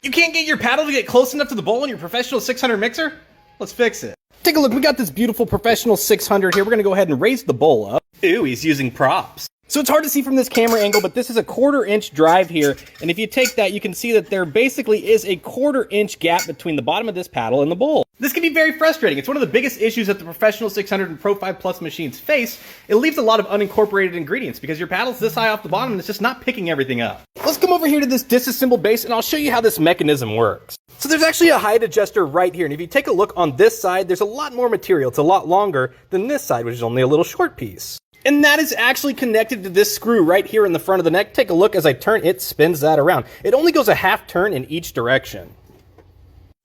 You can't get your paddle to get close enough to the bowl in your professional 600 mixer? Let's fix it. Take a look, we got this beautiful professional 600 here. We're gonna go ahead and raise the bowl up. Ooh, he's using props. So it's hard to see from this camera angle, but this is a 1/4 inch drive here. And if you take that, you can see that there basically is a 1/4 inch gap between the bottom of this paddle and the bowl. This can be very frustrating. It's one of the biggest issues that the professional 600 and Pro 5 Plus machines face. It leaves a lot of unincorporated ingredients because your paddle's this high off the bottom and it's just not picking everything up. Let's come over here to this disassembled base and I'll show you how this mechanism works. So there's actually a height adjuster right here, and if you take a look on this side, there's a lot more material. It's a lot longer than this side, which is only a little short piece. And that is actually connected to this screw right here in the front of the neck. Take a look, as I turn, it spins that around. It only goes a half turn in each direction.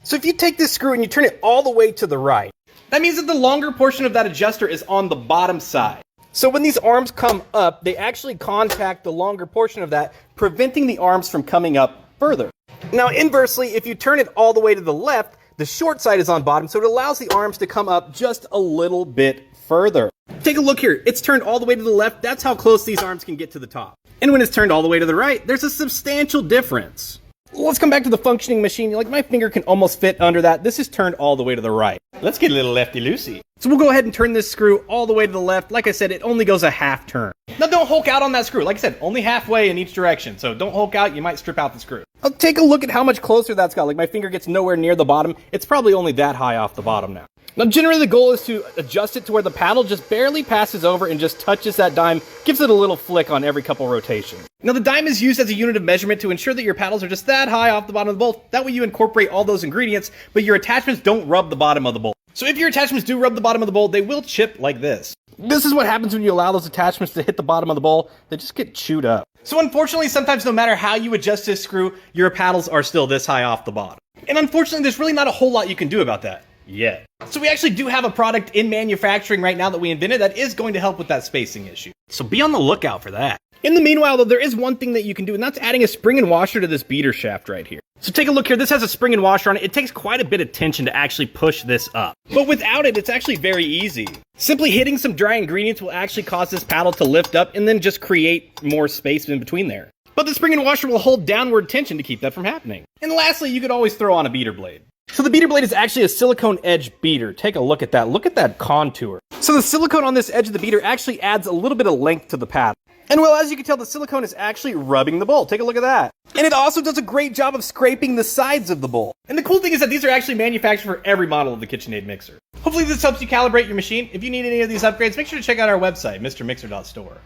So if you take this screw and you turn it all the way to the right, that means that the longer portion of that adjuster is on the bottom side. So when these arms come up, they actually contact the longer portion of that, preventing the arms from coming up further. Now inversely, if you turn it all the way to the left, the short side is on bottom, so it allows the arms to come up just a little bit further. Take a look here, it's turned all the way to the left, that's how close these arms can get to the top. And when it's turned all the way to the right, there's a substantial difference. Let's come back to the functioning machine. Like, my finger can almost fit under that. This is turned all the way to the right. Let's get a little lefty-loosey. So we'll go ahead and turn this screw all the way to the left. Like I said, it only goes a half turn. Now don't hulk out on that screw. Like I said, only halfway in each direction. So don't hulk out, you might strip out the screw. I'll take a look at how much closer that's got. Like, my finger gets nowhere near the bottom. It's probably only that high off the bottom now. Now generally the goal is to adjust it to where the paddle just barely passes over and just touches that dime, gives it a little flick on every couple rotations. Now the dime is used as a unit of measurement to ensure that your paddles are just that high off the bottom of the bowl. That way you incorporate all those ingredients, but your attachments don't rub the bottom of the bowl. So if your attachments do rub the bottom of the bowl, they will chip like this. This is what happens when you allow those attachments to hit the bottom of the bowl. They just get chewed up. So unfortunately, sometimes no matter how you adjust this screw, your paddles are still this high off the bottom. And unfortunately, there's really not a whole lot you can do about that yet. So we actually do have a product in manufacturing right now that we invented that is going to help with that spacing issue. So be on the lookout for that. In the meanwhile, though, there is one thing that you can do, and that's adding a spring and washer to this beater shaft right here. So take a look here. This has a spring and washer on it. It takes quite a bit of tension to actually push this up. But without it, it's actually very easy. Simply hitting some dry ingredients will actually cause this paddle to lift up and then just create more space in between there. But the spring and washer will hold downward tension to keep that from happening. And lastly, you could always throw on a beater blade. So the beater blade is actually a silicone edge beater. Take a look at that. Look at that contour. So the silicone on this edge of the beater actually adds a little bit of length to the paddle. And well, as you can tell, the silicone is actually rubbing the bowl. Take a look at that. And it also does a great job of scraping the sides of the bowl. And the cool thing is that these are actually manufactured for every model of the KitchenAid mixer. Hopefully this helps you calibrate your machine. If you need any of these upgrades, make sure to check out our website, mrmixer.store.